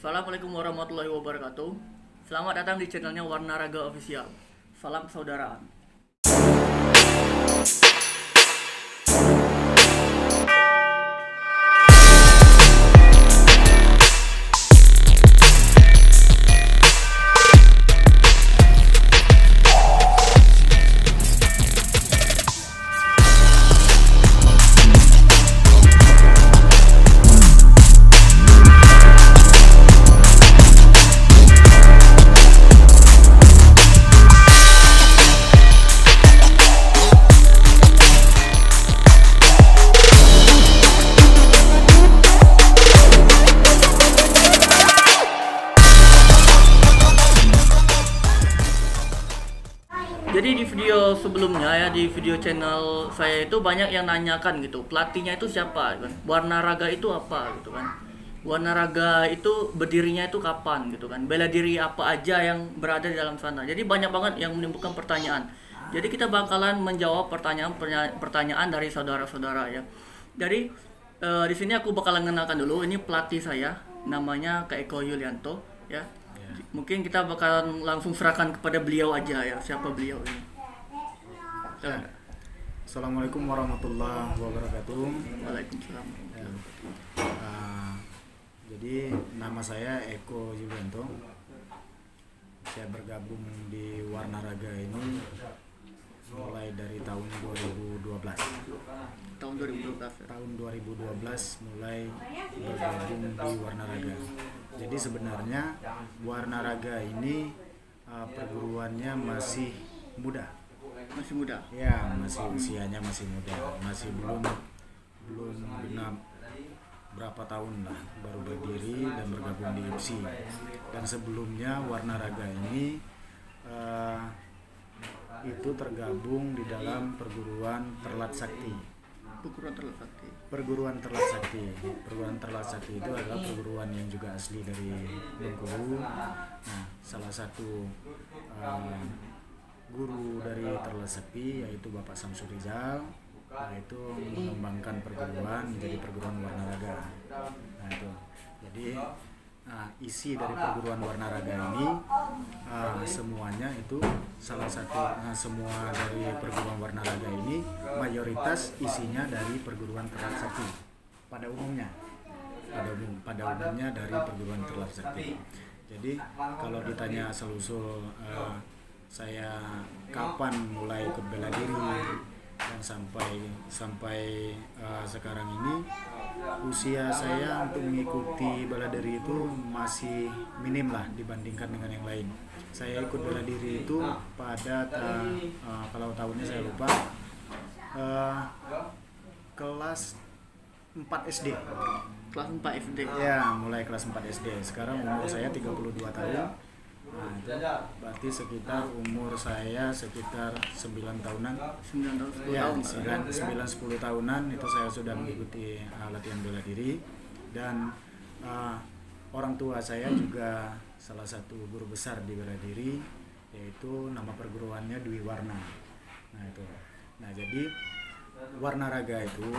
Assalamualaikum warahmatullahi wabarakatuh. Selamat datang di channelnya Warna Raga Official. Salam persaudaraan. Jadi di video sebelumnya ya, di video channel saya itu banyak yang nanyakan gitu, pelatihnya itu siapa kan? Warna Raga itu apa gitu kan? Warna Raga itu berdirinya itu kapan gitu kan? Bela diri apa aja yang berada di dalam sana. Jadi banyak banget yang menimbulkan pertanyaan. Jadi kita bakalan menjawab pertanyaan dari saudara-saudara ya. Jadi di sini aku bakalan mengenalkan dulu, ini pelatih saya, namanya Kak Eko Yulianto ya. Mungkin kita bakalan langsung serahkan kepada beliau aja ya, siapa beliau ini. Assalamualaikum warahmatullahi wabarakatuh. Waalaikumsalam. Ya. Jadi nama saya Eko Yulianto. Saya bergabung di Warna Raga ini mulai dari tahun 2012. Tahun 2012. Tahun 2012 mulai bergabung di Warna Raga. Jadi sebenarnya Warna Raga ini perguruannya masih muda. Masih muda. Ya, masih usianya masih muda, masih belum genap berapa tahun lah baru berdiri dan bergabung di IPSI. Dan sebelumnya Warna Raga ini itu tergabung di dalam perguruan Terlat Sakti. Perguruan Terlat Sakti. Perguruan Terlat Sakti. Perguruan Terlat Sakti itu adalah perguruan yang juga asli dari Bengkulu. Nah, salah satu guru dari Terlat Sakti yaitu Bapak Samsul Rizal, itu mengembangkan perguruan menjadi perguruan Warna Raga. Nah, itu. Jadi isi dari perguruan Warna Raga ini semuanya itu semua dari perguruan Warna Raga ini mayoritas isinya dari perguruan Terlat Sakti pada umumnya dari perguruan Terlat Sakti. Jadi kalau ditanya selusul saya kapan mulai ikut bela diri dan sampai sekarang ini, usia saya untuk mengikuti bela diri itu masih minim lah dibandingkan dengan yang lain. Saya ikut bela diri itu pada kalau tahunnya saya lupa, kelas 4 SD. Kelas 4 SD. Ya, mulai kelas 4 SD. Sekarang umur saya 32 tahun. Nah, itu berarti sekitar umur saya sekitar 9 tahunan. 9 tahun, 10 Ya, tahun. 9-10 tahunan itu saya sudah mengikuti latihan bela diri. Dan orang tua saya juga salah satu guru besar di bela diri, yaitu nama perguruannya Dwi Warna. Nah, itu. Nah, jadi Warna Raga itu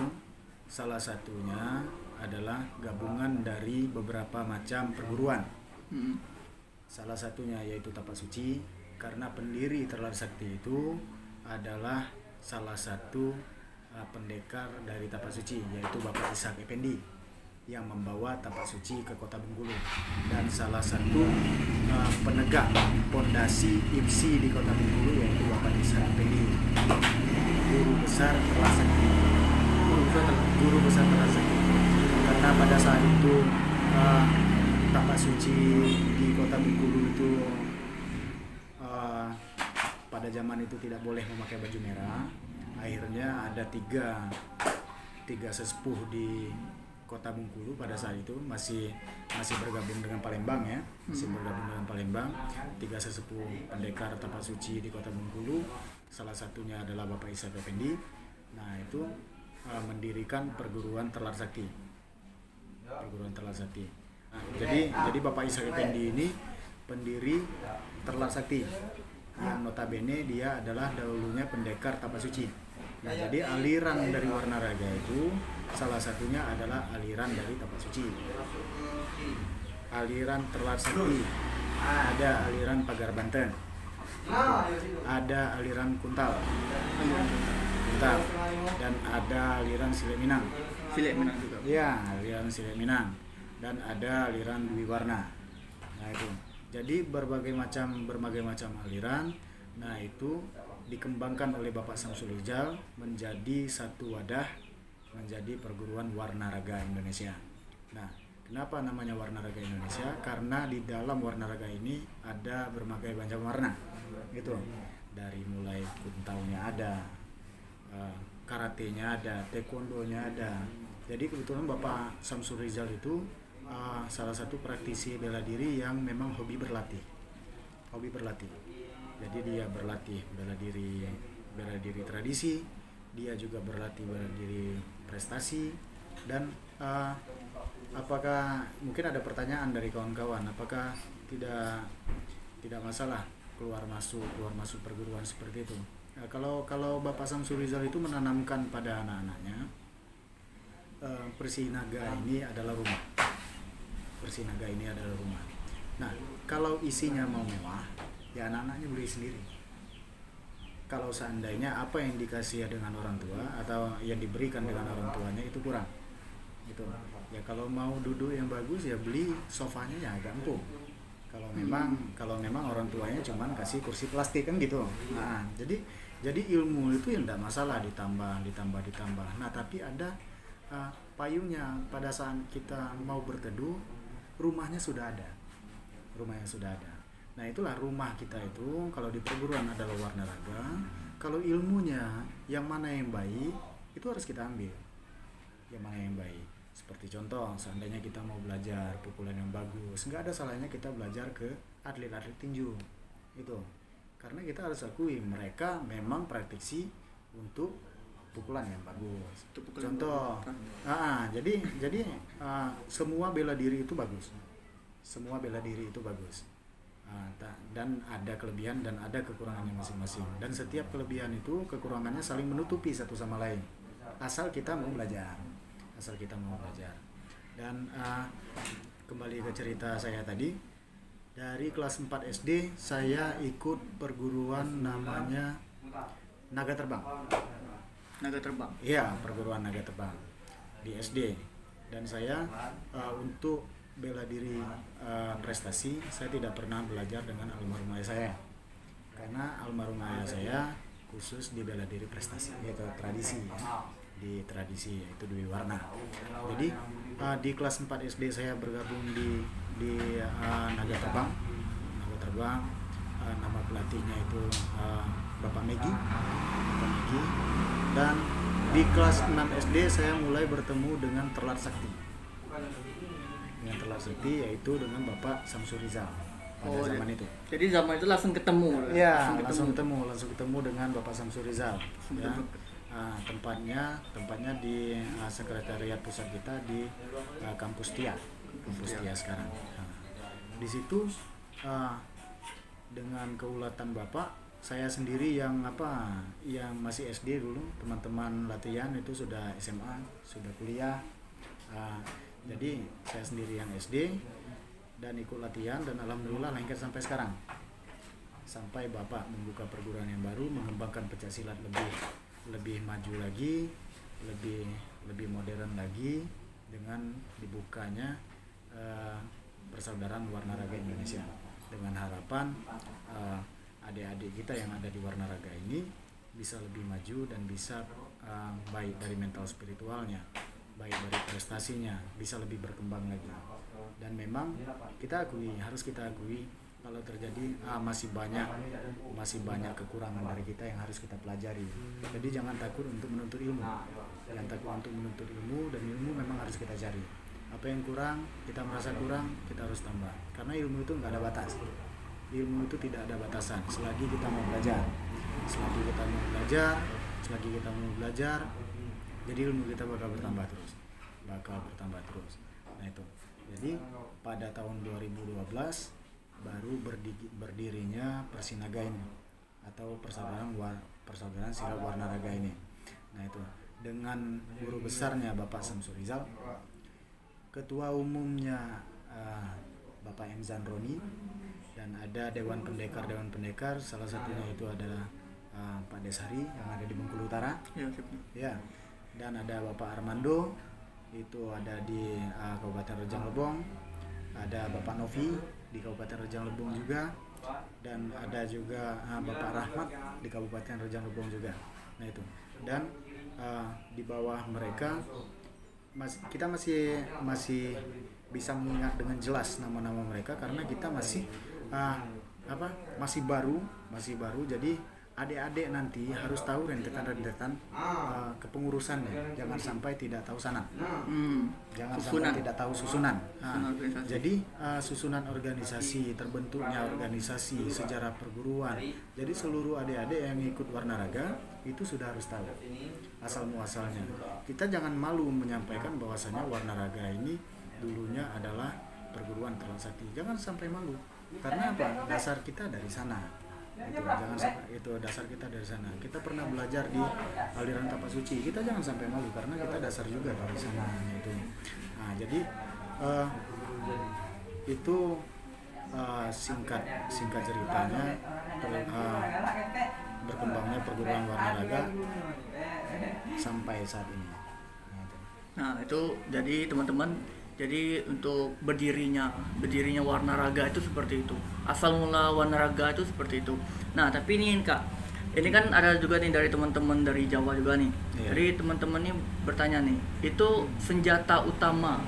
salah satunya adalah gabungan dari beberapa macam perguruan. Salah satunya yaitu Tapak Suci, karena pendiri Terlat Sakti itu adalah salah satu pendekar dari Tapak Suci, yaitu Bapak Ishak Effendi yang membawa Tapak Suci ke kota Bengkulu, dan salah satu penegak pondasi IPSI di kota Bengkulu yaitu Bapak Ishak Effendi, guru besar Terlat Sakti. Guru besar Terlat Sakti. Karena pada saat itu Tapak Suci di kota Bengkulu itu pada zaman itu tidak boleh memakai baju merah. Akhirnya ada tiga sesepuh di kota Bengkulu pada saat itu masih bergabung dengan Palembang ya, masih bergabung dengan Palembang. 3 sesepuh pendekar Tapak Suci di kota Bengkulu, salah satunya adalah Bapak Ishak Effendi. Nah, itu mendirikan perguruan Terlat Sakti. Perguruan Terlat Sakti. Jadi Bapak Ishak Effendi ini pendiri Terlat Sakti, yang notabene dia adalah dahulunya pendekar Tapak Suci. Nah, jadi aliran dari Warna Raga itu salah satunya adalah aliran dari Tapak Suci. aliran Terlat Sakti, ada aliran Pagar Banten, ada aliran Kuntal, dan ada aliran Sile Minang. Sile Minang juga. Ya, aliran Sile Minang, dan ada aliran Dwi Warna. Nah itu, jadi berbagai macam aliran. Nah itu dikembangkan oleh Bapak Samsul Rizal menjadi satu wadah, menjadi perguruan Warna Raga Indonesia. Nah, kenapa namanya Warna Raga Indonesia? Karena di dalam Warna Raga ini ada berbagai macam warna, gitu. Dari mulai kuntaunya ada, karatenya ada, taekwondonya ada. Jadi kebetulan Bapak Samsul Rizal itu salah satu praktisi bela diri yang memang hobi berlatih. Jadi dia berlatih bela diri tradisi, dia juga berlatih bela diri prestasi. Dan apakah mungkin ada pertanyaan dari kawan-kawan, apakah tidak masalah keluar masuk perguruan seperti itu? Nah, kalau Bapak Samsul Rizal itu menanamkan pada anak-anaknya, Persinaga ini adalah rumah. Nah, kalau isinya mau mewah, ya anak-anaknya beli sendiri. Kalau seandainya apa yang dikasih dengan orang tua atau yang diberikan dengan orang tuanya itu kurang, gitu. Ya kalau mau duduk yang bagus ya beli sofanya ya agak empuk. Kalau memang orang tuanya cuman kasih kursi plastik kan gitu. Nah, jadi ilmu itu yang tidak masalah ditambah. Nah, tapi ada payungnya. Pada saat kita mau berteduh, rumahnya sudah ada. Nah, itulah rumah kita itu. Kalau di perguruan adalah Warna Raga. Kalau ilmunya yang mana yang baik, itu harus kita ambil. Yang mana yang baik. Seperti contoh, seandainya kita mau belajar pukulan yang bagus, nggak ada salahnya kita belajar ke atlet-atlet tinju. Itu. Karena kita harus akui mereka memang praktisi untuk pukulan yang bagus. Contoh, jadi semua bela diri itu bagus. Dan ada kelebihan dan ada kekurangannya masing-masing. Dan setiap kelebihan itu kekurangannya saling menutupi satu sama lain. Asal kita mau belajar. Dan kembali ke cerita saya tadi, dari kelas 4 SD saya ikut perguruan namanya Naga Terbang. Iya, perguruan Naga Terbang di SD. Dan saya untuk bela diri prestasi, saya tidak pernah belajar dengan almarhum ayah saya. Karena almarhum ayah saya khusus di bela diri prestasi, yaitu tradisi ya. Di tradisi yaitu Dwi Warna. Jadi di kelas 4 SD saya bergabung di Naga Terbang. Nama pelatihnya itu Bapak Megi. Dan di kelas 6 SD saya mulai bertemu dengan Terlat Sakti. Yaitu dengan Bapak Samsul Rizal pada zaman itu. Jadi zaman itu langsung ketemu. Iya, langsung ketemu dengan Bapak Samsul Rizal. Ya. Tempatnya di sekretariat pusat kita di kampus Tia sekarang. Di situ dengan keulatan Bapak, saya sendiri yang masih SD dulu, teman-teman latihan itu sudah SMA, sudah kuliah. Jadi saya sendiri yang SD dan ikut latihan, dan alhamdulillah lengket sampai sekarang. Sampai Bapak membuka perguruan yang baru, mengembangkan pencaksilat lebih maju lagi, lebih modern lagi, dengan dibukanya Persaudaraan Warna Raga Indonesia, dengan harapan adik-adik kita yang ada di Warna Raga ini bisa lebih maju dan bisa baik dari mental spiritualnya, baik dari prestasinya, bisa lebih berkembang lagi. Dan memang harus kita akui kalau terjadi masih banyak kekurangan dari kita yang harus kita pelajari. Jadi jangan takut untuk menuntut ilmu. Dan ilmu memang harus kita cari. Apa yang kurang, kita merasa kurang, kita harus tambah. Karena ilmu itu nggak ada batas. Ilmu itu tidak ada batasan. Selagi kita mau belajar, jadi ilmu kita bakal bertambah terus. Nah itu. Jadi pada tahun 2012 baru berdirinya Persinaga ini, atau Persaudaraan Silat Warna Raga ini. Nah itu dengan guru besarnya Bapak Samsul Rizal, ketua umumnya Bapak M. Zanroni, dan ada Dewan Pendekar, salah satunya itu adalah Pak Desari yang ada di Bengkulu Utara. Ya, dan ada Bapak Armando, itu ada di Kabupaten Rejang Lebong. Ada Bapak Novi di Kabupaten Rejang Lebong juga, dan ada juga Bapak Rahmat di Kabupaten Rejang Lebong juga. Nah itu, dan di bawah mereka kita masih bisa mengingat dengan jelas nama-nama mereka karena kita masih masih baru. Jadi adik-adik nanti harus tahu rentetan kepengurusannya, jangan sampai tidak tahu sanad, jangan sampai tidak tahu susunan. Jadi susunan organisasi, terbentuknya organisasi, sejarah perguruan. Jadi seluruh adik-adik yang ikut Warna Raga itu sudah harus tahu asal muasalnya. Kita jangan malu menyampaikan bahwasanya Warna Raga ini dulunya adalah perguruan Trisakti. Jangan sampai malu, karena apa? Dasar kita dari sana. Itu dasar kita dari sana. Kita pernah belajar di aliran Tapak Suci. Kita jangan sampai malu karena kita dasar juga dari sana itu. Nah, jadi itu singkat ceritanya berkembangnya perguruan Warna Raga sampai saat ini. Nah, itu jadi teman-teman, jadi untuk berdirinya Warna Raga itu seperti itu. Asal mula Warna Raga itu seperti itu. Nah, tapi ini Kak, ini kan ada juga nih dari teman-teman dari Jawa juga nih. Iya. Jadi teman-teman nih bertanya nih, itu senjata utama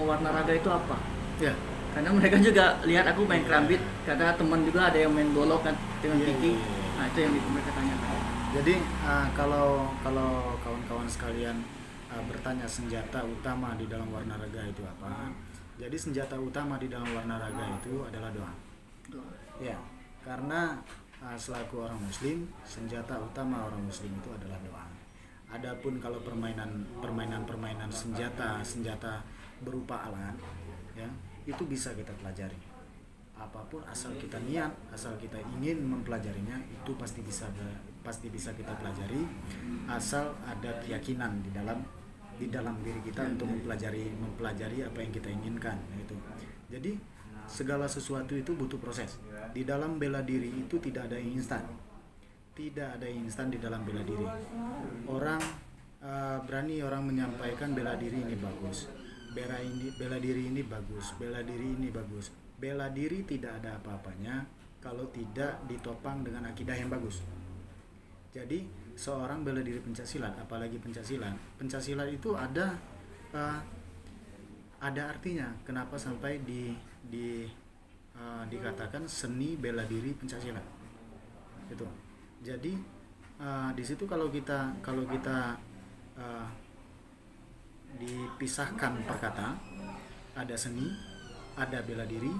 Warna Raga itu apa? Ya. Karena mereka juga lihat aku main kerambit, karena teman juga ada yang main golok kan dengan Kiki. Nah, itu yang mereka tanyakan. Jadi kalau kawan-kawan sekalian bertanya senjata utama di dalam Warna Raga itu apa? Jadi senjata utama di dalam Warna Raga itu adalah doa. Ya, karena selaku orang Muslim, senjata utama orang Muslim itu adalah doa. Adapun kalau permainan senjata berupa alat, ya itu bisa kita pelajari. Apapun asal kita niat, asal kita ingin mempelajarinya, itu pasti bisa kita pelajari, asal ada keyakinan di dalam diri kita untuk mempelajari apa yang kita inginkan. Itu. Jadi segala sesuatu itu butuh proses. Di dalam bela diri itu tidak ada yang instan. Tidak ada yang instan di dalam bela diri. Berani orang menyampaikan bela diri ini bagus. Bela diri ini bagus. Bela diri ini bagus. Bela diri tidak ada apa-apanya kalau tidak ditopang dengan akidah yang bagus. Jadi seorang bela diri pencaksilat, apalagi pencaksilat itu ada artinya. Kenapa sampai dikatakan seni bela diri pencaksilat? Itu. Jadi di situ kalau kita dipisahkan per kata, ada seni, ada bela diri,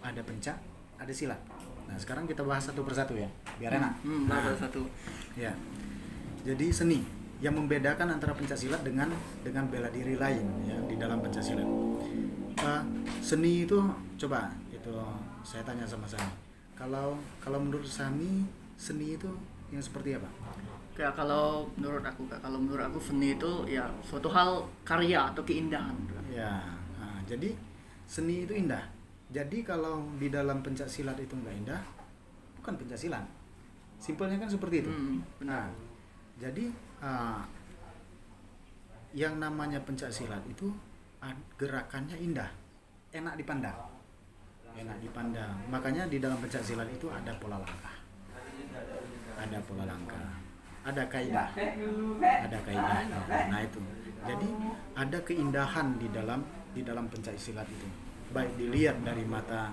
ada pencak, ada silat. Nah, sekarang kita bahas satu persatu ya, biar enak. Satu. Ya. Jadi seni yang membedakan antara pencaksilat dengan bela diri lain ya di dalam pencaksilat. Seni itu coba itu saya tanya sama Sami. Kalau menurut Sami, seni itu yang seperti apa? Kayak kalau menurut aku seni itu ya suatu hal karya atau keindahan. Ya. Nah, jadi seni itu indah. Jadi kalau di dalam pencaksilat itu enggak indah, bukan pencaksilat. Simpelnya kan seperti itu. Benar. Nah, jadi yang namanya pencaksilat itu gerakannya indah, enak dipandang. Makanya di dalam pencaksilat itu ada pola langkah, ada kaidah. Nah itu. Jadi ada keindahan di dalam pencaksilat itu. Baik dilihat dari mata,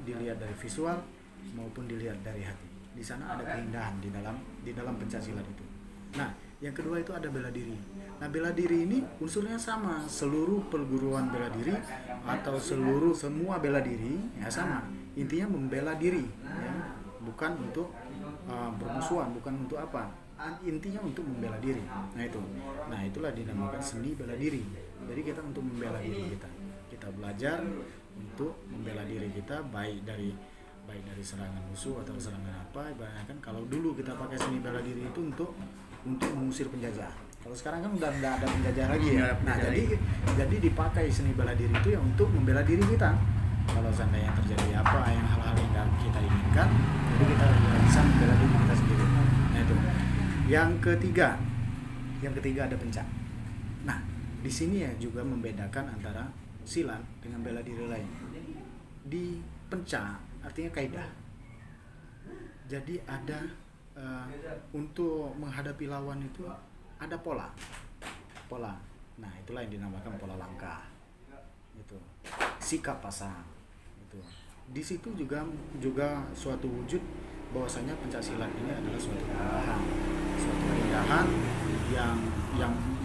dilihat dari visual maupun dilihat dari hati. Di sana ada keindahan di dalam pencaksilat itu. Nah, yang kedua itu ada bela diri. Nah, bela diri ini unsurnya sama. Seluruh perguruan bela diri atau semua bela diri ya sama. Intinya membela diri, ya. Bukan untuk bermusuhan, bukan untuk apa. Intinya untuk membela diri. Nah, itulah dinamakan seni bela diri. Jadi kita untuk membela diri kita. Kita belajar untuk membela diri kita baik dari serangan musuh atau serangan apa. Ibaratnya kan kalau dulu kita pakai seni bela diri itu untuk mengusir penjajah. Kalau sekarang kan udah nggak ada penjajah lagi ya. Nggak ada Nah, penjajah jadi dipakai seni bela diri itu ya untuk membela diri kita. Kalau seandainya terjadi apa yang hal-hal yang nggak kita inginkan, jadi kita bisa membela diri kita sendiri. Nah itu. Yang ketiga ada pencak. Nah, di sini ya juga membedakan antara silat dengan bela diri lain. Di pencak artinya kaidah. Jadi ada untuk menghadapi lawan itu ada pola. Nah, itulah yang dinamakan pola langkah. Itu. Sikap pasang. Itu. Di situ juga suatu wujud bahwasanya pencak silat ini adalah suatu keindahan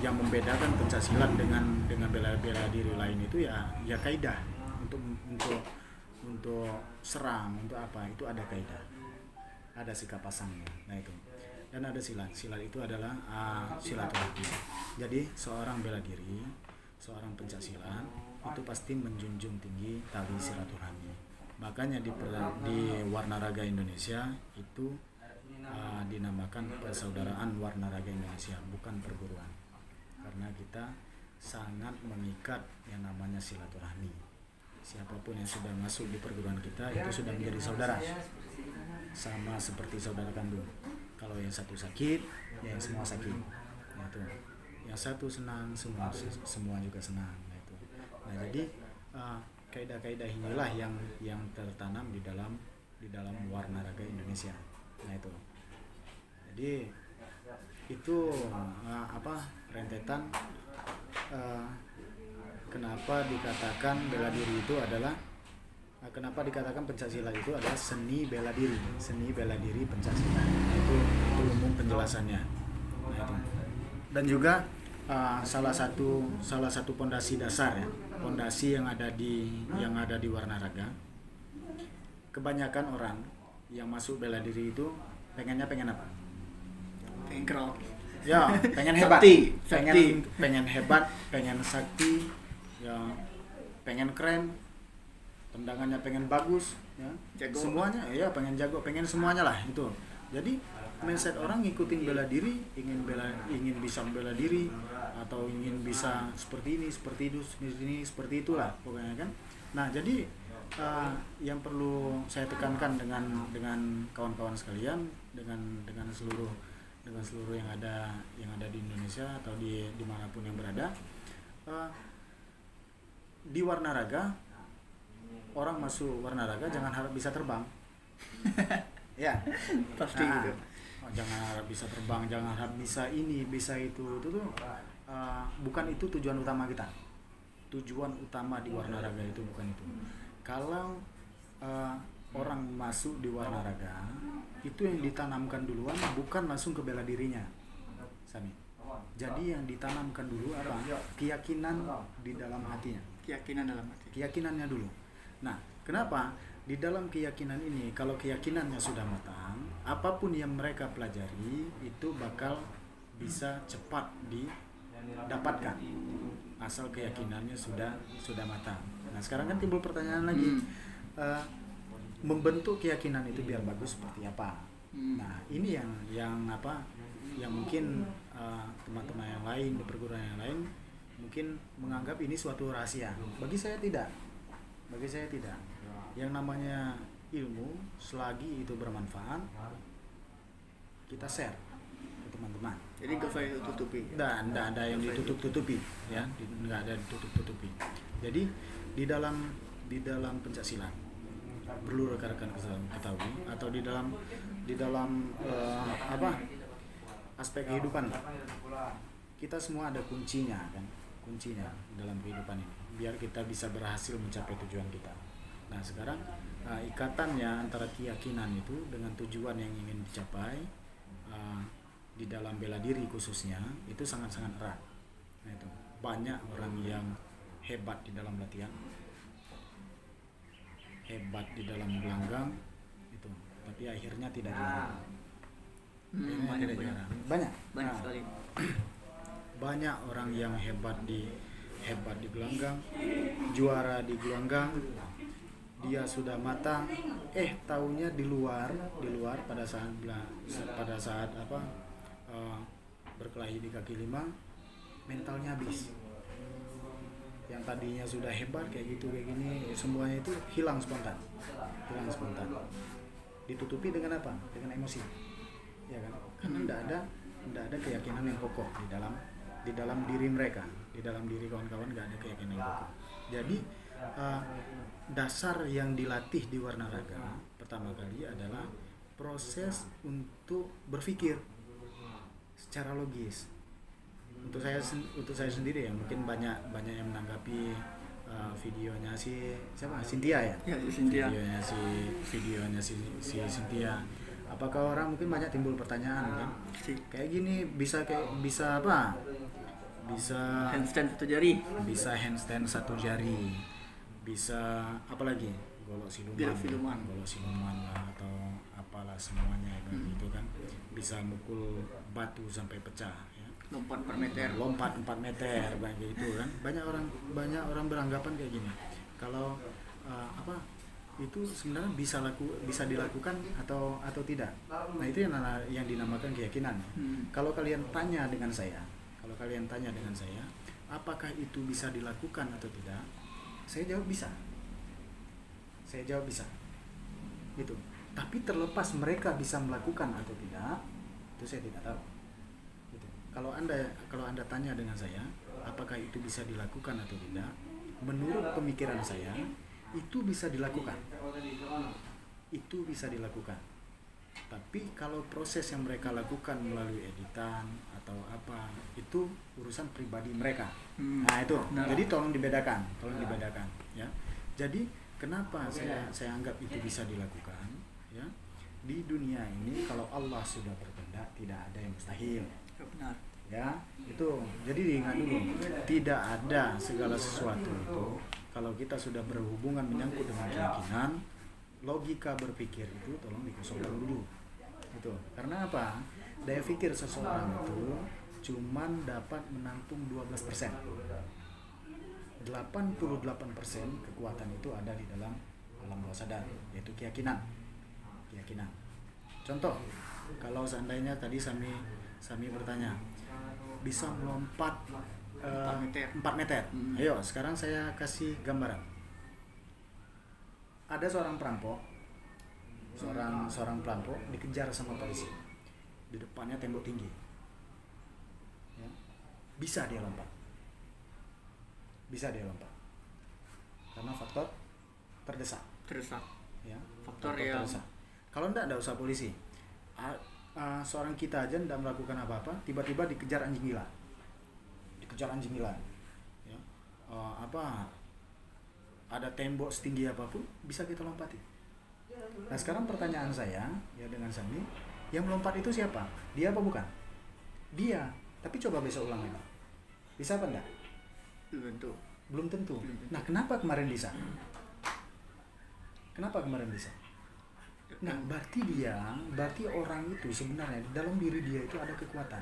yang membedakan pencak silat dengan bela diri lain itu ya kaidah untuk serang, untuk apa itu ada kaidah, ada sikap pasangnya. Nah itu. Dan ada silat itu adalah silaturahmi. Jadi seorang bela diri, seorang pencak silat itu pasti menjunjung tinggi tali silaturahmi. Makanya di Warna Raga Indonesia itu dinamakan Persaudaraan Warna Raga Indonesia, bukan perguruan. Karena kita sangat mengikat yang namanya silaturahmi. Siapapun yang sudah masuk di perguruan kita itu sudah menjadi saudara. Sama seperti saudara kandung. Kalau yang satu sakit, ya yang semua sakit. Nah, itu. Yang satu senang, semua juga senang. Nah, itu. Nah, jadi kaidah-kaidah inilah yang tertanam di dalam Warna Raga Indonesia. Nah, itu. Jadi itu rentetan kenapa dikatakan bela diri itu adalah kenapa dikatakan pencaksilat itu adalah seni bela diri pencaksilat. Itu umum penjelasannya. Nah, itu. Dan juga salah satu pondasi dasar ya, pondasi yang ada di Warna Raga. Kebanyakan orang yang masuk bela diri itu pengen apa? Pengen crowd. Ya, pengen hebat. Pengen hebat, pengen sakti, ya, pengen keren. Tendangannya pengen bagus, ya. Jago. Semuanya, ya pengen jago, pengen semuanya lah itu. Jadi mindset orang ngikutin bela diri, ingin bisa bela diri atau ingin bisa seperti ini, seperti itu, seperti itulah pokoknya kan. Nah, jadi yang perlu saya tekankan dengan kawan-kawan sekalian, dengan seluruh yang ada di Indonesia atau dimanapun yang berada, di Warna Raga, orang masuk Warna Raga jangan harap bisa terbang. Ya, Pasti gitu. Jangan harap bisa terbang, jangan harap bisa ini, bisa itu tuh bukan itu tujuan utama kita. Tujuan utama di Warna Raga itu bukan itu. Kalau orang masuk di Warna Raga, itu yang ditanamkan duluan bukan langsung ke bela dirinya, Sami. Jadi yang ditanamkan dulu apa? Keyakinan di dalam hatinya. Keyakinannya dulu. Nah, kenapa? Di dalam keyakinan ini, kalau keyakinannya sudah matang, apapun yang mereka pelajari itu bakal bisa cepat didapatkan, asal keyakinannya sudah matang. Nah, sekarang kan timbul pertanyaan lagi, membentuk keyakinan itu biar bagus seperti apa? Nah, ini yang mungkin teman-teman yang lain di perguruan yang lain mungkin menganggap ini suatu rahasia. Bagi saya tidak. Yang namanya ilmu, selagi itu bermanfaat, kita share ke teman-teman. Jadi gak usah ditutupi. Tidak ada yang ditutup-tutupi, ya, nggak ada ditutup-tutupi. Jadi di dalam pencaksilat perlu rekan-rekan ketahui, atau di dalam aspek kehidupan, kita semua ada kuncinya dalam kehidupan ini, biar kita bisa berhasil mencapai tujuan kita. Nah, sekarang ikatannya antara keyakinan itu dengan tujuan yang ingin dicapai di dalam bela diri khususnya itu sangat-sangat erat. Nah, itu banyak orang yang hebat di dalam latihan, hebat di dalam gelanggang itu, tapi akhirnya tidak juara. Banyak sekali. Banyak orang yang hebat di gelanggang, juara di gelanggang, dia sudah matang, taunya di luar pada saat berkelahi di kaki lima, mentalnya habis. Yang tadinya sudah hebat kayak gitu kayak gini, semuanya itu hilang spontan. Ditutupi dengan apa? Dengan emosi, ya kan? Karena tidak ada keyakinan yang kokoh di dalam diri mereka, di dalam diri kawan-kawan nggak ada keyakinan yang kokoh. Jadi dasar yang dilatih di Warna Raga pertama kali adalah proses untuk berpikir secara logis. Untuk saya sendiri ya, mungkin banyak yang menanggapi videonya si siapa, Cynthia ya? Ya, Cynthia. Videonya si Cynthia. Apakah orang mungkin banyak timbul pertanyaan kan? Kayak gini bisa apa? Bisa handstand satu jari. Bisa handstand satu jari. Bisa apa lagi? Golok siluman lah, atau apalah semuanya gitu kan. Bisa mukul batu sampai pecah ya. Lompat 4 meter begitu kan. Banyak orang beranggapan kayak gini. Kalau itu sebenarnya bisa dilakukan atau tidak. Nah, itu yang dinamakan keyakinan. Kalau kalian tanya dengan saya, apakah itu bisa dilakukan atau tidak? Saya jawab bisa. Gitu. Tapi terlepas mereka bisa melakukan atau tidak, itu saya tidak tahu. Gitu. Kalau anda tanya dengan saya, apakah itu bisa dilakukan atau tidak? Menurut pemikiran saya, itu bisa dilakukan. Tapi kalau proses yang mereka lakukan melalui editan atau apa, itu urusan pribadi mereka. Nah itu, jadi tolong dibedakan ya. Jadi kenapa saya anggap itu bisa dilakukan ya? Di dunia ini kalau Allah sudah berkehendak tidak ada yang mustahil. Benar. Ya, itu. Jadi diingat dulu, tidak ada segala sesuatu itu kalau kita sudah berhubungan menyangkut dengan keyakinan, logika berpikir itu tolong dikosongkan dulu. Itu. Karena apa? Daya pikir seseorang itu cuman dapat menampung 12%. 88% kekuatan itu ada di dalam alam bawah sadar, yaitu keyakinan. Contoh, kalau seandainya tadi Sami bertanya, bisa melompat 4 meter. Ayo, sekarang saya kasih gambaran. Ada seorang perampok dikejar sama polisi. Di depannya tembok tinggi. Ya. Bisa dia lompat. Karena faktor terdesak. Ya, Faktor yang terdesak. Kalau enggak usah polisi. Seorang kita aja tidak melakukan apa-apa, tiba-tiba dikejar anjing gila. Ya. Ada tembok setinggi apapun bisa kita lompati. Nah, sekarang pertanyaan saya ya dengan Sami, yang melompat itu siapa? Dia apa bukan? Dia. Tapi coba besok ulang lagi. Bisa apa enggak? Belum tentu. Nah, kenapa kemarin bisa? Nah, berarti orang itu sebenarnya di dalam diri dia itu ada kekuatan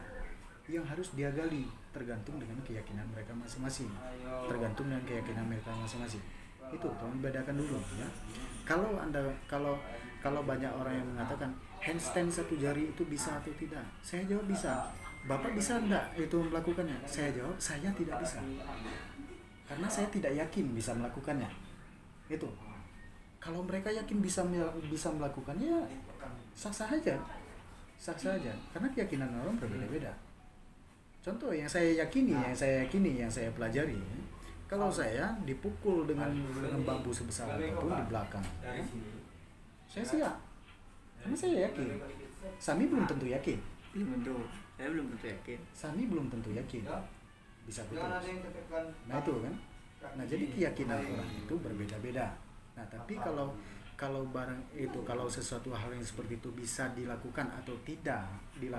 yang harus dia gali, tergantung dengan keyakinan mereka masing-masing. Itu tolong bedakan dulu ya. Kalau banyak orang yang mengatakan handstand satu jari itu bisa atau tidak, saya jawab bisa. Bapak bisa enggak itu melakukannya? Saya jawab saya tidak bisa. Karena saya tidak yakin bisa melakukannya. Itu. Kalau mereka yakin bisa melakukannya, sah-sah aja. Karena keyakinan orang berbeda-beda. Contoh yang saya yakini, yang saya pelajari. Kalau saya dipukul dengan bambu sebesar apapun di belakang, saya siap. Karena saya yakin. Sami belum tentu yakin. Saya belum tentu yakin. Sami belum tentu yakin. Bisa betul. Nah itu kan. Nah jadi keyakinan orang itu berbeda-beda. Nah tapi kalau sesuatu hal yang seperti itu bisa dilakukan atau tidak, di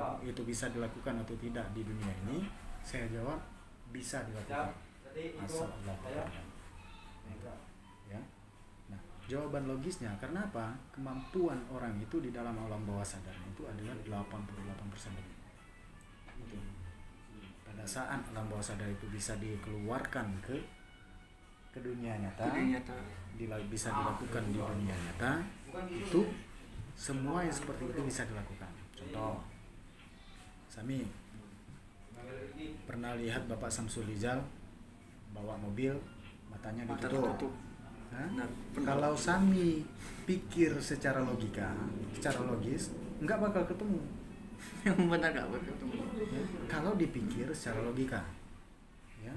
dunia ini, saya jawab bisa dilakukan. Asal Allah berkehendak. Ya. Nah, jawaban logisnya karena apa? Kemampuan orang itu di dalam alam bawah sadar itu adalah 88% lebih. Itu. Pada saat alam bawah sadar itu bisa dikeluarkan ke dunia nyata. Bisa dilakukan di dunia nyata, itu semua yang seperti itu bisa dilakukan. Contoh, Sami, Pernah lihat Bapak Samsul Rizal bawa mobil, matanya ditutup. Hah? Kalau Sami pikir secara logika, secara logis, nggak bakal ketemu. Yang benar nggak ketemu. Ya, kalau dipikir secara logika, ya.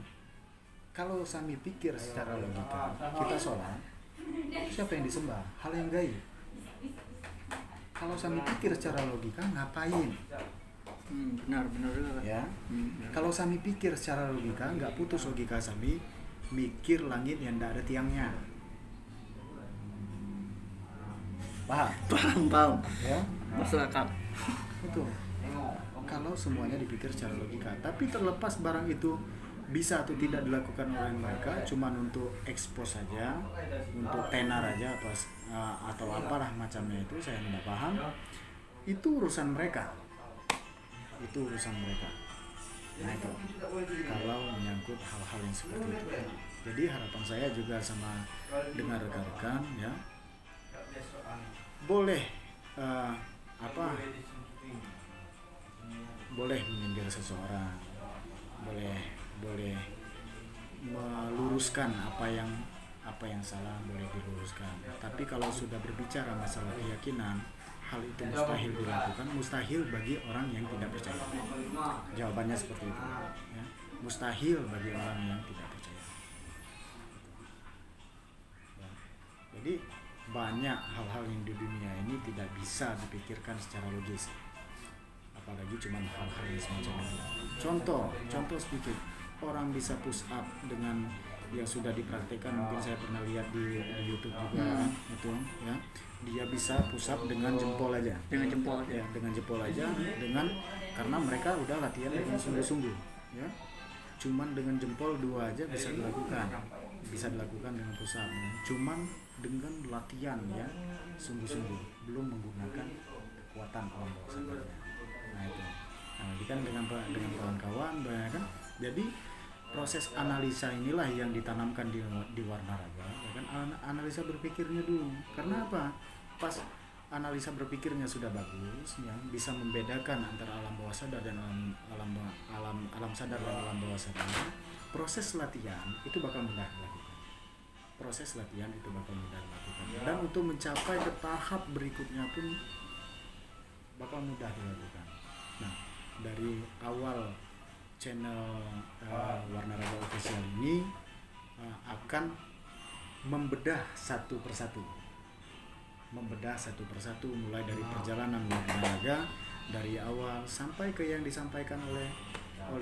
Kalau Sami pikir secara logika, kita sholat, siapa yang disembah? Hal yang gaib. Kalau Sami pikir secara logika, ngapain? Benar juga. Ya. Kalau Sami pikir secara logika, nggak putus logika Sami, mikir langit yang tidak ada tiangnya. Paham. Ya. Masuk akal. Betul. Kalau semuanya dipikir secara logika, tapi terlepas barang itu bisa atau tidak dilakukan oleh mereka, cuman untuk ekspos saja, untuk tenar aja atau apalah macamnya itu, saya tidak paham. Itu urusan mereka. Nah itu kalau menyangkut hal-hal yang seperti itu. Jadi harapan saya juga sama dengan rekan-rekan, ya, boleh boleh menyindir seseorang, boleh meluruskan apa yang salah, boleh diluruskan. Tapi kalau sudah berbicara masalah keyakinan, hal itu mustahil dilakukan, mustahil bagi orang yang tidak percaya. Jawabannya seperti itu, ya. Mustahil bagi orang yang tidak percaya. Ya. Jadi banyak hal-hal yang di dunia ini tidak bisa dipikirkan secara logis, apalagi cuma hal-hal yang semacam itu. Contoh sedikit, orang bisa push up dengan yang sudah dipraktekkan, mungkin saya pernah lihat di YouTube juga, itu, ya, dia bisa push up dengan jempol aja, karena mereka udah latihan dengan sungguh-sungguh, ya. Cuman dengan jempol 2 aja bisa dilakukan dengan push up, ya. Cuman dengan latihan, ya, sungguh-sungguh, belum menggunakan kekuatan alam bawah sadarnya. Nah itu, kan dengan kawan-kawan, kan. Jadi proses analisa inilah yang ditanamkan di warna raga, ya kan. Analisa berpikirnya dulu. Karena apa? Pas analisa berpikirnya sudah bagus, ya, bisa membedakan antara alam bawah sadar dan alam sadar dan alam bawah sadar. Proses latihan itu bakal mudah dilakukan. Dan untuk mencapai ke tahap berikutnya pun bakal mudah dilakukan. Nah, dari awal channel Warna Raga Official ini akan membedah satu persatu, mulai dari perjalanan Warna Raga dari awal sampai ke yang disampaikan oleh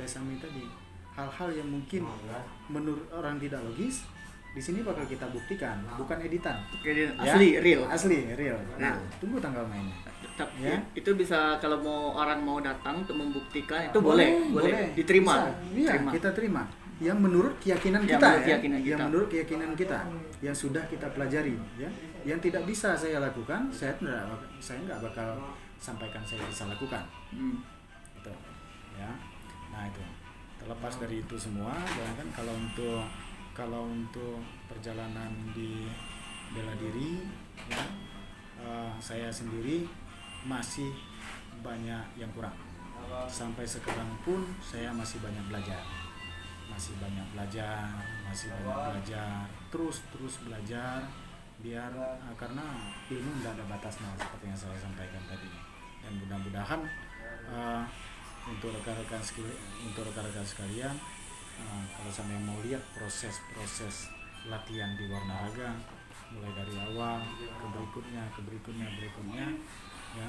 Sami tadi. Hal-hal yang mungkin menurut orang tidak logis, di sini bakal kita buktikan, bukan editan. Asli, ya? Real. Nah, Tunggu tanggal mainnya. Ya? Itu bisa, kalau orang mau datang untuk membuktikan itu boleh diterima. Iya, kita terima. Yang menurut keyakinan kita, yang menurut keyakinan kita, yang sudah kita pelajari, ya. Yang tidak bisa saya lakukan, saya nggak bakal sampaikan saya bisa lakukan. Itu, ya. Nah itu. Terlepas dari itu semua, kan kalau untuk perjalanan di bela diri, ya, saya sendiri masih banyak yang kurang. Sampai sekarang pun saya masih banyak belajar, terus belajar, biar karena ilmu tidak ada batasnya seperti yang saya sampaikan tadi. Dan mudah-mudahan untuk rekan-rekan sekalian, kalau sampai mau lihat proses latihan di Warna Raga, mulai dari awal ke berikutnya, ya,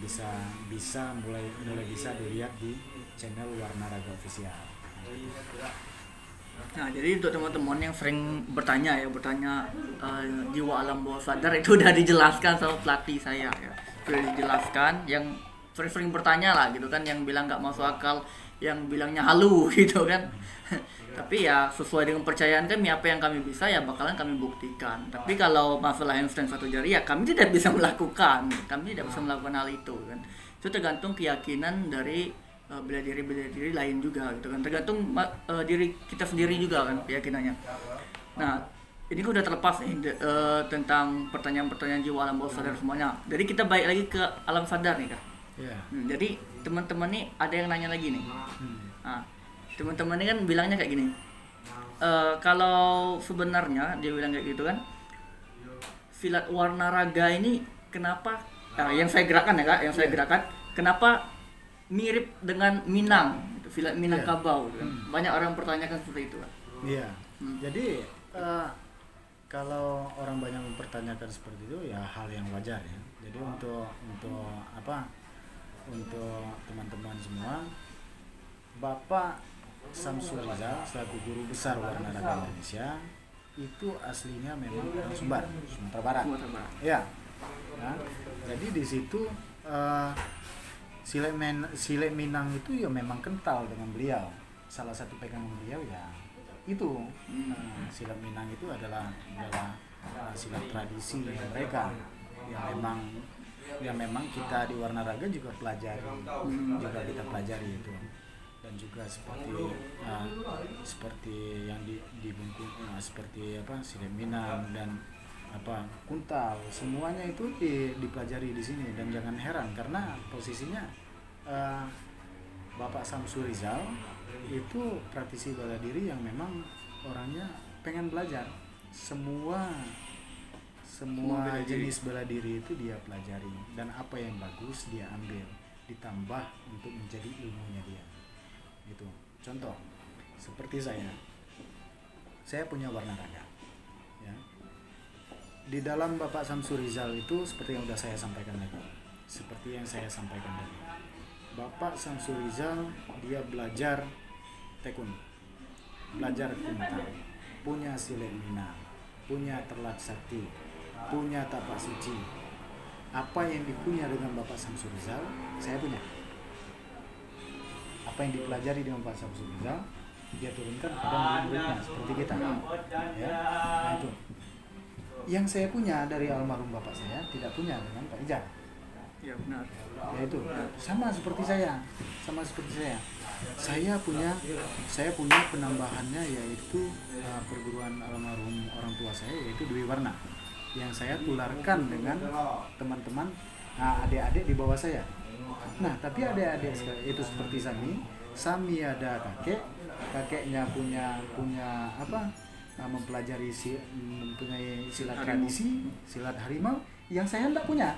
bisa mulai bisa dilihat di channel Warna Raga Official. Nah, jadi untuk teman-teman yang sering bertanya jiwa alam bawah sadar itu udah dijelaskan sama pelatih saya, ya. Sudah dijelaskan, yang sering bertanya lah gitu kan, yang bilang nggak masuk akal, yang bilangnya halu gitu kan. Tapi ya sesuai dengan percayaan kami, apa yang kami bisa ya bakalan kami buktikan. Tapi kalau masalah handstand satu jari ya kami tidak bisa melakukan hal itu kan. Itu tergantung keyakinan dari bela diri lain juga gitu kan. Tergantung diri kita sendiri juga kan keyakinannya. Nah, ini udah terlepas nih tentang pertanyaan-pertanyaan jiwa alam bawah sadar semuanya. Jadi kita balik lagi ke alam sadar nih, Kak. Iya. Jadi teman-teman nih ada yang nanya lagi nih. Hmm. Nah, teman-teman ini kan bilangnya kayak gini. Kalau sebenarnya dia bilang kayak gitu kan, silat warna raga ini kenapa? Yang saya gerakan ya kak, yang saya gerakan, kenapa mirip dengan Minang, silat Minangkabau? Gitu kan. Banyak orang pertanyakan seperti itu. Kak. Iya. Jadi kalau orang banyak mempertanyakan seperti itu ya hal yang wajar ya. Jadi untuk apa? Untuk teman-teman semua, Bapak Samsul Rizal selaku guru besar warna raga Indonesia itu aslinya memang orang Sumbar, Sumatera Barat. Ya. Nah, jadi di situ silet Minang itu ya memang kental dengan beliau. Salah satu pegangan beliau ya itu silat Minang itu adalah silat tradisi mereka yang memang kita di warna raga juga pelajari, juga kita pelajari itu. Dan juga seperti yang dibungkus seperti apa silet Minang dan apa kuntal, semuanya itu dipelajari di sini. Dan jangan heran karena posisinya Bapak Samsul Rizal itu praktisi bela diri yang memang orangnya pengen belajar semua jenis bela diri itu dia pelajari, dan apa yang bagus dia ambil ditambah untuk menjadi ilmunya dia. Itu contoh seperti saya punya warna raga ya. Di dalam Bapak Samsul Rizal itu seperti yang sudah saya sampaikan tadi, Bapak Samsul Rizal dia belajar taekwondo, belajar kuntal, punya silet Minang, punya terlak sakti, punya tapak suci. Apa yang dipunya dengan Bapak Samsul Rizal saya punya. Apa yang dipelajari dengan Pak Samsul Rizal dia turunkan pada murid-muridnya seperti kita ya. Nah, itu yang saya punya dari almarhum bapak saya tidak punya dengan Pak Ijaz. Ya benar. Ya itu sama seperti saya. Saya punya penambahannya yaitu perguruan almarhum orang tua saya yaitu Dwi Warna yang saya tularkan dengan teman-teman adik-adik di bawah saya. Nah, tapi adik-adik itu seperti Sami ada kakeknya punya apa? Mempunyai silat tradisi, silat harimau yang saya tidak punya.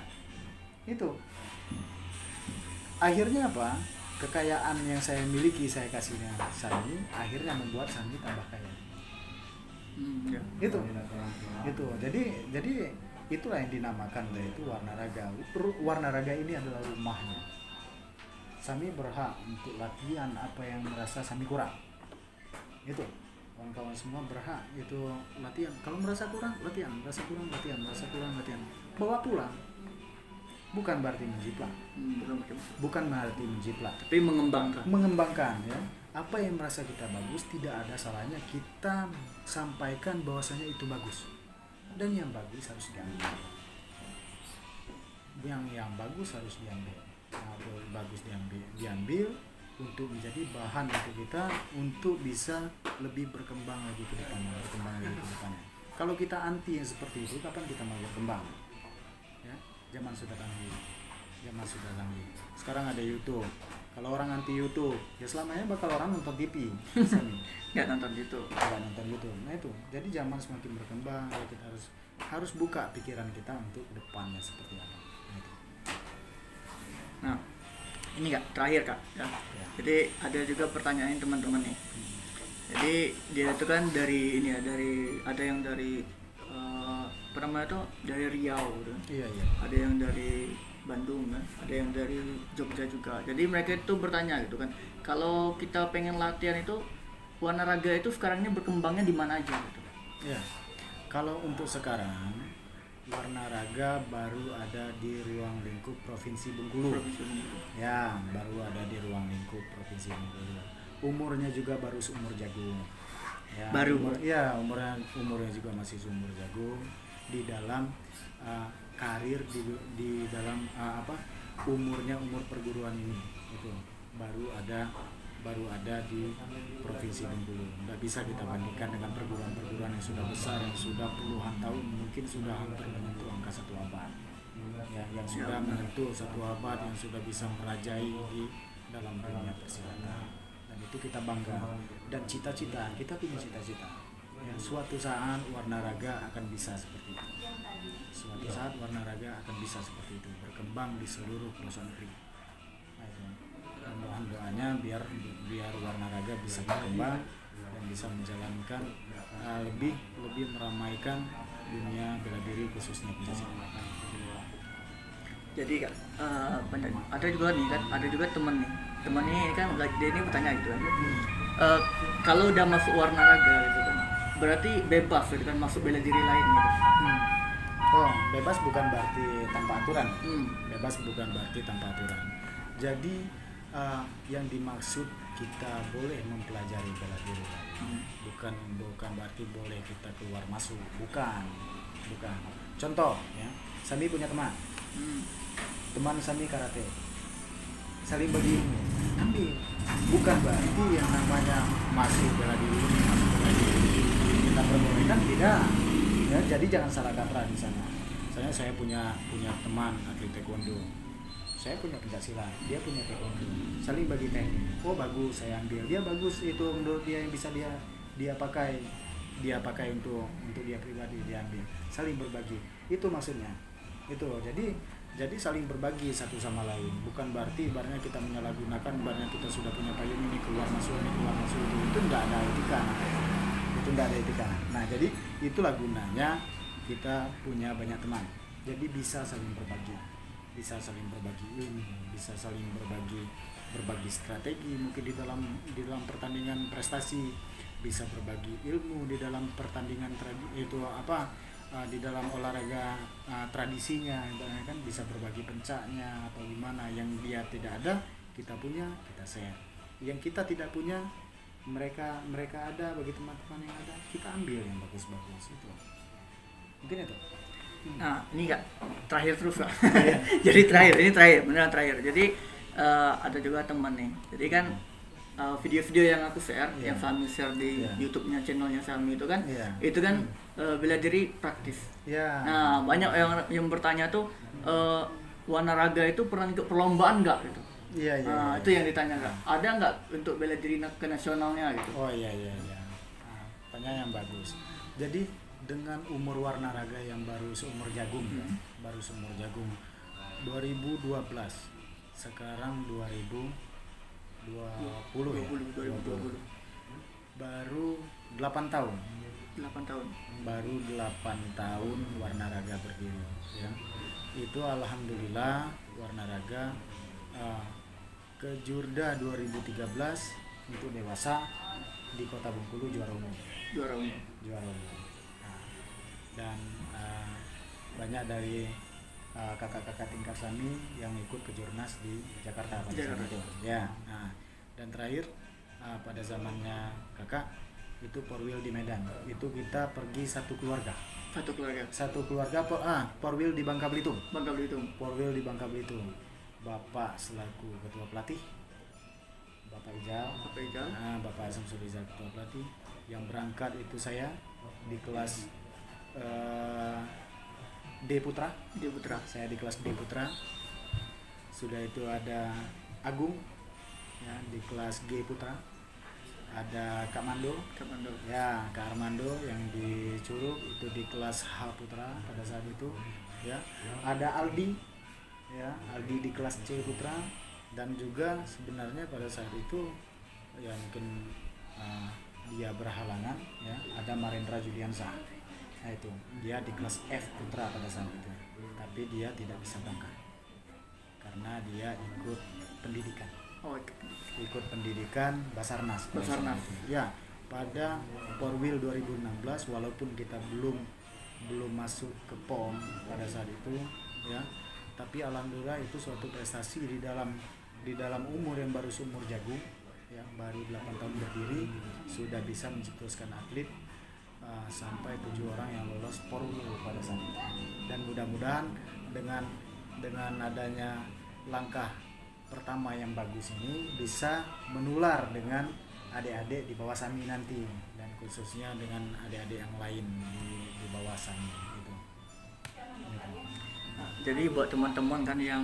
Itu. Akhirnya apa? Kekayaan yang saya miliki saya kasihnya Sami, akhirnya membuat Sami tambah kaya. Ya. Itu. Jadi itulah yang dinamakan yaitu warna raga. Warna raga ini adalah rumahnya. Sami berhak untuk latihan apa yang merasa Sami kurang. Itu. Kawan-kawan semua berhak itu latihan. Kalau merasa kurang, latihan. Bawa pulang. Bukan berarti menjiplak. Bukan berarti menjiplak. Tapi mengembangkan. Mengembangkan ya. Apa yang merasa kita bagus tidak ada salahnya kita sampaikan bahwasanya itu bagus. Dan yang bagus harus diambil. Yang bagus harus diambil. Bagus diambil untuk menjadi bahan untuk kita untuk bisa lebih berkembang lagi ke depannya. Kalau kita anti yang seperti itu, kapan kita mau berkembang? Ya, zaman sudah canggih. Sekarang ada YouTube. Kalau orang anti YouTube, ya selamanya bakal orang nonton TV. Nggak nonton YouTube. Nah itu. Jadi zaman semakin berkembang, ya kita harus buka pikiran kita untuk depannya seperti apa. Nah, itu. Nah, ini Kak, terakhir Kak. Ya. Jadi ada juga pertanyaan teman-teman nih. Jadi dia itu kan dari ada yang dari apa namanya itu dari Riau gitu. Iya. Ada yang dari Bandung kan, ada yang dari Jogja juga. Jadi mereka itu bertanya gitu kan, kalau kita pengen latihan itu warna raga itu sekarang ini berkembangnya di mana aja gitu. Iya. Kalau untuk sekarang warna raga baru ada di ruang lingkup Provinsi Bengkulu. Ya, baru ada di ruang lingkup Provinsi Bengkulu. Umurnya juga baru seumur jagung. Ya, umurnya juga masih seumur jagung di dalam karir di dalam umur perguruan ini itu baru ada di Provinsi Bengkulu. Nggak bisa kita bandingkan dengan perguruan-perguruan yang sudah besar, yang sudah puluhan tahun, mungkin sudah hampir menyentuh angka 1 abad. ya, yang sudah menyentuh satu abad, yang sudah bisa merajai di dalam dunia persilatan. Dan itu kita bangga, dan cita-cita kita punya cita-cita ya, suatu saat Warna Raga akan bisa seperti itu, suatu saat Warna Raga akan bisa seperti itu, berkembang di seluruh pelosok negeri. Nah, itu. Dan mohon doanya biar Warna Raga bisa berkembang dan bisa menjalankan lebih meramaikan dunia bela diri khususnya pencaksilat. Jadi Kak, ada juga nih kan, ada juga temen nih kan, dia ini bertanya gitu kan, kalau udah masuk Warna Raga gitu kan, berarti bebas gitu kan masuk bela diri lain gitu. Oh, bebas bukan berarti tanpa aturan. Bebas bukan berarti tanpa aturan. Jadi yang dimaksud kita boleh mempelajari bela diri lain, bukan berarti boleh kita keluar masuk, bukan. Contoh ya, Sami punya teman Sami karate, saling bagi ilmu, ambil. Bukan berarti yang namanya masuk bela diri kita perbolehkan, tidak. Ya, jadi jangan salah kaprah di sana. Misalnya saya punya teman atlet taekwondo, saya punya pencaksilat, dia punya taekwondo, saling bagi teknik. Oh bagus, saya ambil. Dia bagus, itu menurut dia yang bisa dia pakai untuk dia pribadi, dia ambil. Saling berbagi, itu maksudnya. Itu jadi saling berbagi satu sama lain, bukan berarti ibaratnya kita menyalahgunakan, ibaratnya kita sudah punya payung ini keluar masuk itu enggak ada etika. Itu enggak ada etika. Nah, jadi itulah gunanya kita punya banyak teman. Jadi bisa saling berbagi ilmu, bisa saling berbagi strategi, mungkin di dalam pertandingan prestasi, bisa berbagi ilmu di dalam pertandingan di dalam olahraga tradisinya, kan bisa berbagi pencaknya atau gimana yang dia tidak ada, kita punya, kita share. Yang kita tidak punya, mereka ada, bagi teman-teman yang ada, kita ambil yang bagus-bagus itu. Mungkin itu. Nah, ini Kak, terakhir terus Kak. Jadi beneran terakhir. Jadi ada juga teman nih. Jadi kan video-video yang aku share, yang Sami share di YouTube-nya, channelnya Sami itu kan, itu kan bela diri praktis. Nah, banyak yang bertanya tuh, Warna Raga itu pernah ikut perlombaan nggak gitu? Itu yang ditanya Kak. Ada nggak untuk bela diri ke nasionalnya gitu? Oh iya. Pertanyaan yang bagus. Jadi dengan umur Warna Raga yang baru seumur jagung, 2012, sekarang 2020. Baru 8 tahun. Baru 8 tahun Warna Raga berdiri ya. Itu alhamdulillah Warna Raga ke Jurda 2013 untuk dewasa di Kota Bengkulu juara umum. Nah, dan banyak dari kakak-kakak tingkat Sami yang ikut ke Jurnas di Jakarta pada saat itu. Ya. Nah, dan terakhir pada zamannya kakak itu Porwil di Medan. Itu kita pergi satu keluarga. Porwil di Bangka Belitung. Porwil di Bangka Belitung. Bapak selaku ketua pelatih, Bapak Ijal. Bapak Samsul Rizal ketua pelatih. Yang berangkat itu saya di kelas D Putra. Saya di kelas D Putra. Sudah itu ada Agung ya, di kelas G Putra. Ada Kak Mando. Ya, Kak Armando yang di Curug itu di kelas H Putra pada saat itu ya. Ada Aldi ya, Aldi di kelas C Putra. Dan juga sebenarnya pada saat itu ya mungkin dia berhalangan ya, ada Marendra Juliansa. Nah itu dia di kelas F Putra pada saat itu, tapi dia tidak bisa berangkat karena dia ikut pendidikan. Ikut pendidikan Basarnas. Ya, pada Porwil 2016 walaupun kita belum masuk ke POM pada saat itu ya, tapi alhamdulillah itu suatu prestasi di dalam umur yang baru seumur jagung ya, baru 8 tahun berdiri sudah bisa mencetuskan atlet sampai 7 orang yang lolos Porwil pada saat itu. Dan mudah-mudahan dengan adanya langkah pertama yang bagus ini bisa menular dengan adik-adik di bawah Sami nanti, dan khususnya dengan adik-adik yang lain di bawah Sami gitu. Jadi buat teman-teman kan yang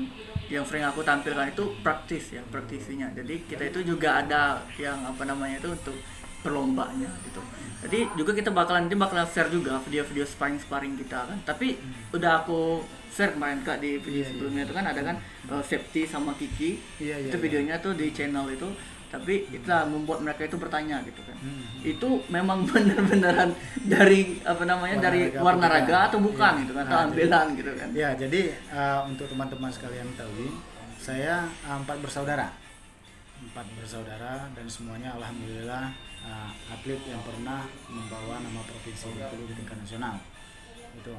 sering aku tampilkan itu praktis ya, praktisinya. Jadi kita itu juga ada yang apa namanya itu untuk perlombanya gitu. Jadi juga kita bakalan share juga video-video sparring kita kan. Tapi udah aku share kemarin Kak di video sebelumnya itu kan ada kan Septi sama Kiki. Itu videonya tuh di channel itu. Tapi itulah membuat mereka itu bertanya gitu kan. Itu memang benar-benaran dari apa namanya dari warna raga atau bukan gitu kan, atau ambilan gitu kan. Ya, jadi untuk teman-teman sekalian tahu, saya 4 bersaudara dan semuanya alhamdulillah atlet yang pernah membawa nama provinsi Bengkulu di tingkat nasional. Itu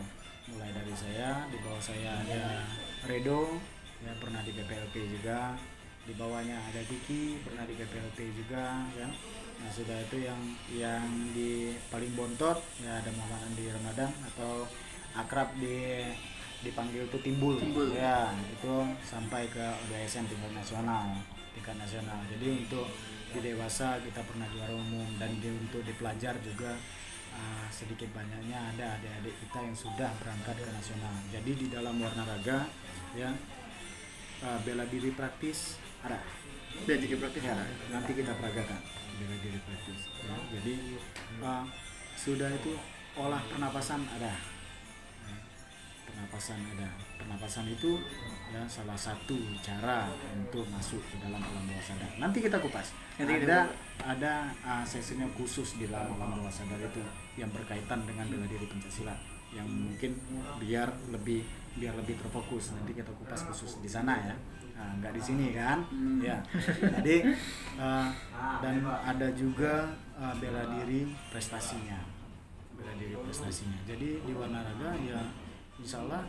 mulai dari saya, di bawah saya ada Redo ya, pernah di PPLP juga, di bawahnya ada Kiki, pernah di PPLP juga ya. Nah, sudah itu yang di paling bontot ya ada Muhammad Andi Ramadan atau akrab dipanggil itu Timbul. Ya, itu sampai ke UDSN tingkat nasional. Jadi untuk di dewasa kita pernah juara umum, dan untuk di pelajar juga sedikit banyaknya ada adik-adik kita yang sudah berangkat ke nasional. Jadi di dalam warna raga ya bela diri praktis ada. Bela diri praktis ya, nanti kita peragakan bela diri praktis ya. Jadi sudah itu olah pernapasan ada. Pernapasan itu ya salah satu cara untuk masuk ke dalam alam bawah sadar. Nanti kita kupas. Ada sesinya khusus di dalam alam bawah sadar itu yang berkaitan dengan bela diri Pencaksilat, yang mungkin biar lebih terfokus. Nanti kita kupas khusus di sana ya. Nggak di sini kan? Ya. Jadi dan ada juga bela diri prestasinya. Jadi di warna raga ya insya Allah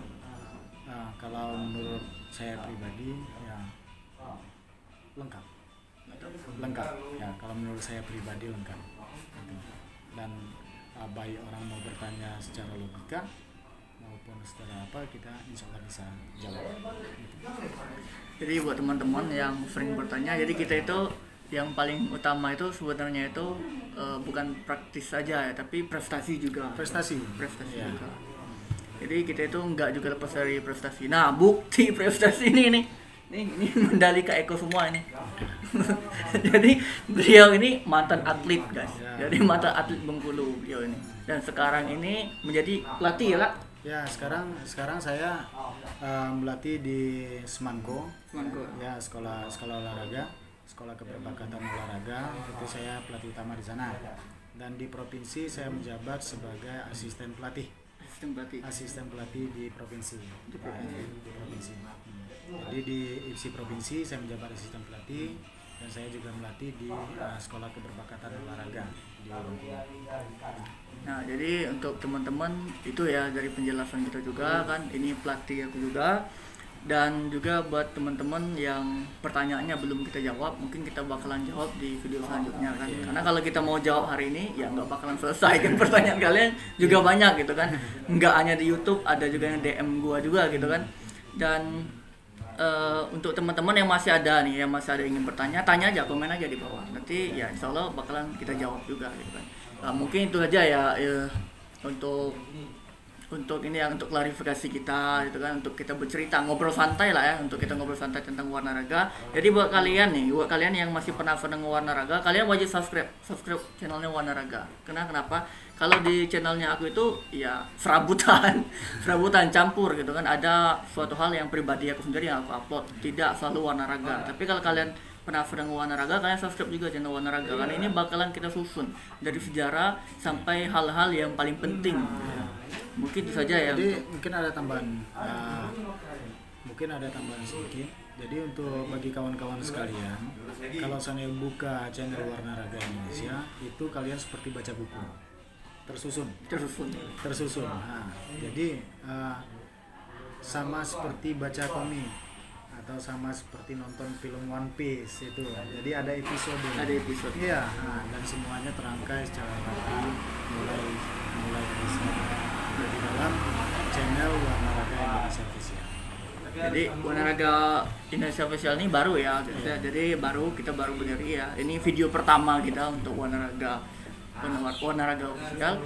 kalau menurut saya pribadi ya lengkap ya, kalau menurut saya pribadi lengkap dan baik orang mau bertanya secara logika maupun secara apa, kita insya Allah bisa jawab. Jadi buat teman-teman yang sering bertanya, jadi kita itu yang paling utama itu sebenarnya itu bukan praktis saja ya, tapi prestasi juga. Prestasi ya. Juga. Jadi kita itu enggak juga lepas dari prestasi. Nah, bukti prestasi ini medali Kak Eko semua ini. Jadi beliau ini mantan atlet guys. Jadi mantan atlet Bengkulu beliau ini. Dan sekarang ini menjadi pelatih ya Kak? Ya, sekarang saya melatih di Semanko. Ya, sekolah olahraga, sekolah keberbakatan olahraga. Itu saya pelatih utama di sana. Dan di provinsi saya menjabat sebagai asisten pelatih di provinsi. Jadi di IPSI provinsi saya menjabat asisten pelatih, dan saya juga melatih di sekolah keberbakatan olahraga di Bengkulu. Nah, jadi untuk teman-teman itu ya dari penjelasan kita juga kan, ini pelatih aku juga. Dan juga buat teman-teman yang pertanyaannya belum kita jawab, mungkin kita bakalan jawab di video selanjutnya kan. Karena kalau kita mau jawab hari ini ya nggak bakalan selesai kan, pertanyaan kalian juga banyak gitu kan. Nggak hanya di YouTube, ada juga yang DM gua juga gitu kan. Dan untuk teman-teman yang masih ada yang ingin bertanya, tanya aja, komen aja di bawah. Nanti ya insya Allah bakalan kita jawab juga gitu kan. Mungkin itu aja ya untuk ini ya, untuk klarifikasi kita gitu kan, untuk kita bercerita, ngobrol santai lah ya, untuk kita ngobrol santai tentang warna raga. Jadi buat kalian yang masih penasaran dengan warna raga, kalian wajib subscribe channelnya Warna Raga. Kenapa? Kalau di channelnya aku itu ya serabutan campur gitu kan. Ada suatu hal yang pribadi aku sendiri yang aku upload, tidak selalu warna raga. Tapi kalau kalian penasaran dengan warna raga, kalian subscribe juga channel Warna Raga, karena ini bakalan kita susun dari sejarah sampai hal-hal yang paling penting. Mungkin itu saja ya. Jadi mungkin ada tambahan sedikit. Jadi untuk bagi kawan-kawan sekalian, kalau saya buka channel Warna Raga Indonesia, itu kalian seperti baca buku, tersusun. Nah, jadi sama seperti baca komik atau sama seperti nonton film One Piece itu. Jadi ada episode. Iya, dan semuanya terangkai secara rapi mulai dari di dalam channel Warna Raga Indonesia Official. Jadi Warna Raga Indonesia Official ini baru ya. Jadi kita baru berdiri ya. Ini video pertama kita untuk Warna Raga Official.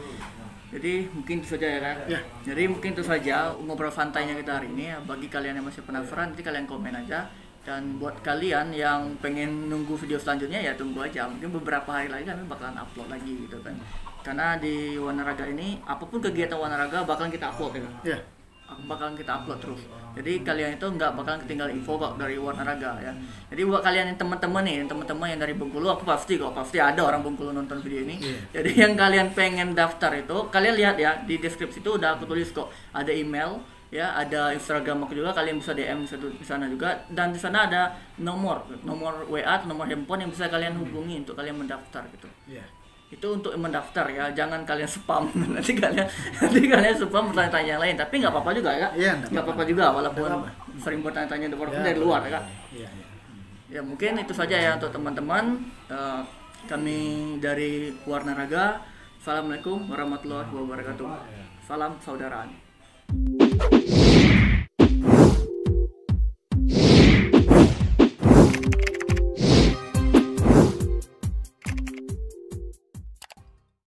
Jadi mungkin itu saja ya Kak. Ya. Jadi mungkin itu saja ngobrol santainya kita hari ini ya. Bagi kalian yang masih penasaran, nanti kalian komen aja. Dan buat kalian yang pengen nunggu video selanjutnya ya tunggu aja. Mungkin beberapa hari lagi kami bakalan upload lagi gitu kan. Karena di Wanaraga ini apapun kegiatan Wanaraga bakalan kita upload ya Kak. Ya. Bakalan kita upload terus. Jadi kalian itu nggak bakalan ketinggalan info kok dari Wanaraga ya. Jadi buat kalian yang teman-teman nih, teman-teman yang dari Bengkulu, aku pasti ada orang Bengkulu nonton video ini. Jadi yang kalian pengen daftar itu, kalian lihat ya di deskripsi itu udah aku tulis kok. Ada email, ya, ada Instagram aku juga, kalian bisa DM di sana juga. Dan di sana ada nomor WA atau nomor handphone yang bisa kalian hubungi untuk kalian mendaftar gitu. Iya. Itu untuk mendaftar ya, jangan kalian spam nanti kalian spam bertanya-tanya yang lain, tapi nggak apa-apa juga ya Kak. Iya, Nggak apa-apa juga walaupun sering bertanya-tanya dari luar ya Kak. Iya, iya. Ya mungkin itu saja ya untuk teman-teman. Kami dari Wanaraga. Assalamualaikum warahmatullahi wabarakatuh. Salam saudaraan.